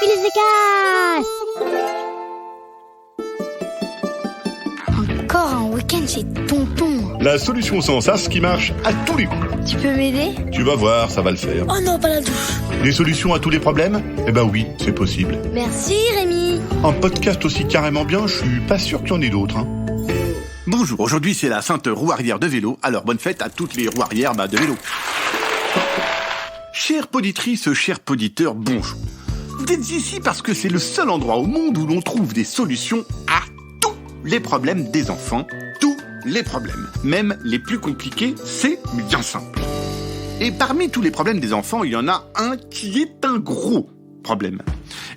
les efficace. Encore un week-end chez Tonton. La solution sans sas qui marche à tous les coups. Tu peux m'aider? Tu vas voir, ça va le faire. Oh non, pas la douche. Des solutions à tous les problèmes? Eh ben oui, c'est possible. Merci Rémi. Un podcast aussi carrément bien, je suis pas sûr qu'il y en ait d'autres. Bonjour, aujourd'hui c'est la sainte roue arrière de vélo, alors bonne fête à toutes les roues arrière de vélo. Chère poditrice, chers poditeurs, bonjour. Vous êtes ici parce que c'est le seul endroit au monde où l'on trouve des solutions à tous les problèmes des enfants. Tous les problèmes, même les plus compliqués, c'est bien simple. Et parmi tous les problèmes des enfants, il y en a un qui est un gros problème.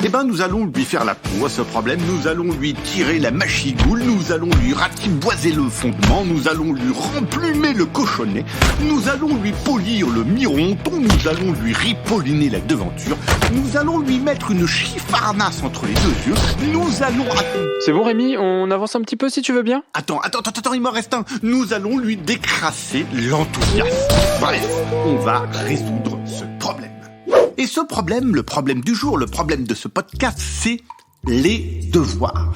Eh ben, nous allons lui faire la peau à ce problème, nous allons lui tirer la machigoule, nous allons lui ratiboiser le fondement, nous allons lui remplumer le cochonnet, nous allons lui polir le mironton, nous allons lui ripolliner la devanture, nous allons lui mettre une chiffarnasse entre les deux yeux, nous allons... C'est bon Rémi, on avance un petit peu si tu veux bien. Attends, il m'en reste un. Nous allons lui décrasser l'enthousiasme. Bref, on va résoudre ce problème. Et ce problème, le problème du jour, le problème de ce podcast, c'est les devoirs.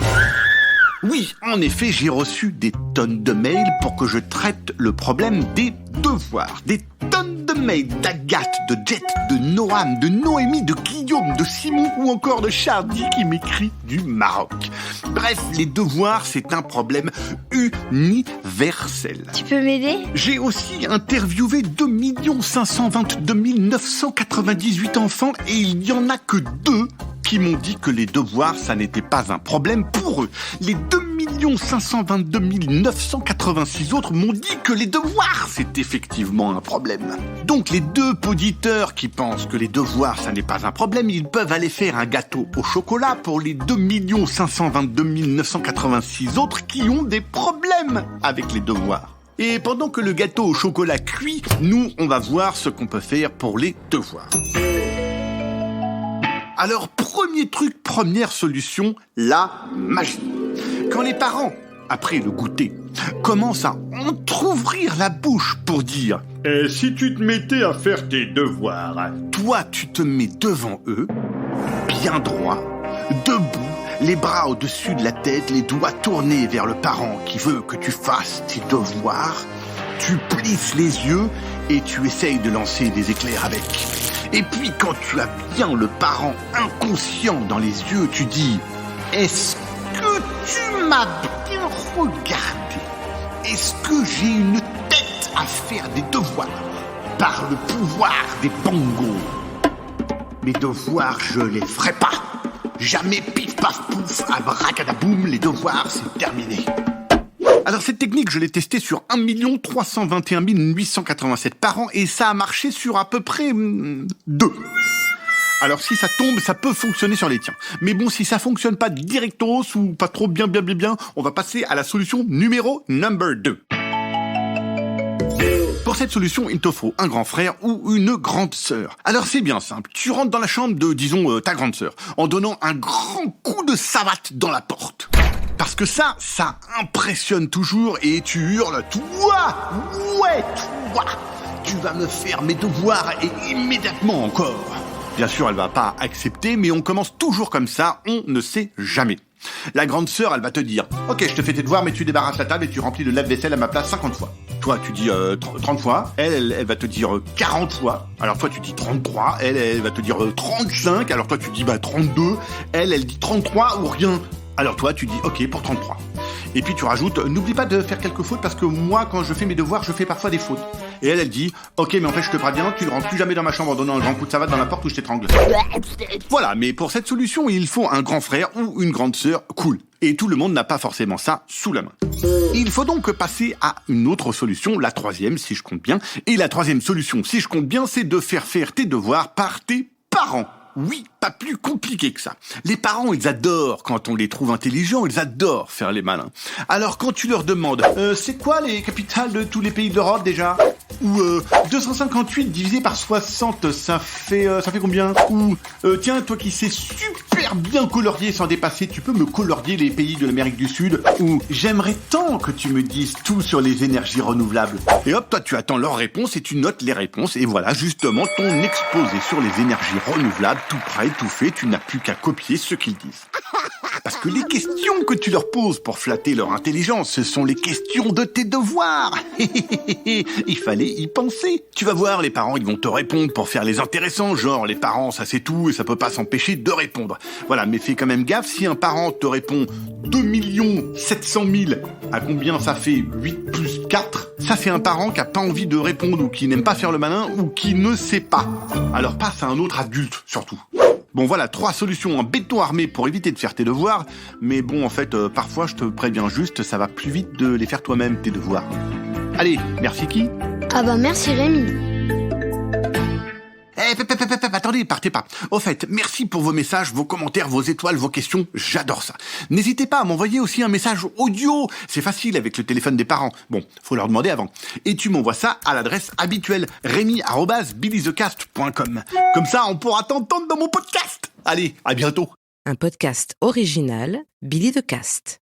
Oui, en effet, j'ai reçu des tonnes de mails pour que je traite le problème des devoirs. Des tonnes de mails d'Agathe, de Jet, de Noam, de Noémie, de Guillaume, de Simon ou encore de Chardy qui m'écrit du Maroc. Bref, les devoirs, c'est un problème universel. Tu peux m'aider? J'ai aussi interviewé 2 522 998 enfants et il n'y en a que 2 qui m'ont dit que les devoirs, ça n'était pas un problème pour eux. Les 2 522 986 autres m'ont dit que les devoirs, c'est effectivement un problème. Donc les 2 poditeurs qui pensent que les devoirs, ça n'est pas un problème, ils peuvent aller faire un gâteau au chocolat pour les 2 522 986 autres qui ont des problèmes avec les devoirs. Et pendant que le gâteau au chocolat cuit, nous, on va voir ce qu'on peut faire pour les devoirs. Alors, premier truc, première solution, la magie. Quand les parents, après le goûter, commencent à entrouvrir la bouche pour dire « Si tu te mettais à faire tes devoirs », toi, tu te mets devant eux, bien droit, debout, les bras au-dessus de la tête, les doigts tournés vers le parent qui veut que tu fasses tes devoirs, tu plisses les yeux et tu essayes de lancer des éclairs avec. Et puis, quand tu as bien le parent inconscient dans les yeux, tu dis « Est-ce que tu m'as bien regardé? Est-ce que j'ai une tête à faire des devoirs par le pouvoir des bongos? Mes devoirs, je les ferai pas. Jamais pif paf pouf, abracadaboum, les devoirs, c'est terminé. » Alors cette technique, je l'ai testée sur 1 321 887 parents et ça a marché sur à peu près 2. Alors si ça tombe, ça peut fonctionner sur les tiens. Mais bon, si ça fonctionne pas directos ou pas trop bien, on va passer à la solution number 2. Pour cette solution, il te faut un grand frère ou une grande sœur. Alors c'est bien simple, tu rentres dans la chambre de, disons, ta grande sœur, en donnant un grand coup de savate dans la porte. Parce que ça impressionne toujours et tu hurles « Toi, ouais, toi, tu vas me faire mes devoirs et immédiatement encore !» Bien sûr, elle va pas accepter, mais on commence toujours comme ça, on ne sait jamais. La grande sœur, elle va te dire « Ok, je te fais tes devoirs, mais tu débarrasses la table et tu remplis le lave-vaisselle à ma place 50 fois. » Toi, tu dis 30 fois, elle va te dire 40 fois. Alors toi, tu dis 33, elle va te dire 35, alors toi, tu dis 32, elle dit 33 ou rien. Alors toi, tu dis OK pour 33. Et puis tu rajoutes, n'oublie pas de faire quelques fautes parce que moi, quand je fais mes devoirs, je fais parfois des fautes. Et elle dit, OK, mais en fait, je te préviens, tu ne rentres plus jamais dans ma chambre en donnant un grand coup de savate dans la porte où je t'étrangle. Voilà, mais pour cette solution, il faut un grand frère ou une grande sœur cool. Et tout le monde n'a pas forcément ça sous la main. Il faut donc passer à une autre solution, la troisième, si je compte bien. Et la troisième solution, si je compte bien, c'est de faire tes devoirs par tes parents. Oui, pas plus compliqué que ça. Les parents, ils adorent quand on les trouve intelligents, ils adorent faire les malins. Alors quand tu leur demandes c'est quoi les capitales de tous les pays d'Europe déjà? Ou 258 divisé par 60, ça fait combien? Ou tiens, toi qui sais super super bien colorié sans dépasser, tu peux me colorier les pays de l'Amérique du Sud, ou j'aimerais tant que tu me dises tout sur les énergies renouvelables. Et hop, toi tu attends leurs réponses et tu notes les réponses, et voilà justement ton exposé sur les énergies renouvelables, tout prêt, tout fait, tu n'as plus qu'à copier ce qu'ils disent. Parce que les questions que tu leur poses pour flatter leur intelligence, ce sont les questions de tes devoirs. Il fallait y penser. Tu vas voir, les parents, ils vont te répondre pour faire les intéressants, genre les parents, ça c'est tout et ça peut pas s'empêcher de répondre. Voilà, mais fais quand même gaffe, si un parent te répond 2 700 000, à combien ça fait 8 plus 4, ça c'est un parent qui a pas envie de répondre ou qui n'aime pas faire le malin ou qui ne sait pas. Alors passe à un autre adulte, surtout. Bon voilà, 3 solutions en béton armé pour éviter de faire tes devoirs, mais bon en fait, parfois je te préviens juste, ça va plus vite de les faire toi-même tes devoirs. Allez, merci qui ? Ah bah merci Rémi. Attendez, partez pas. Au fait, merci pour vos messages, vos commentaires, vos étoiles, vos questions, j'adore ça. N'hésitez pas à m'envoyer aussi un message audio, c'est facile avec le téléphone des parents. Bon, faut leur demander avant. Et tu m'envoies ça à l'adresse habituelle, remy@billythecast.com. Comme ça, on pourra t'entendre dans mon podcast. Allez, à bientôt. Un podcast original, Billy the Cast.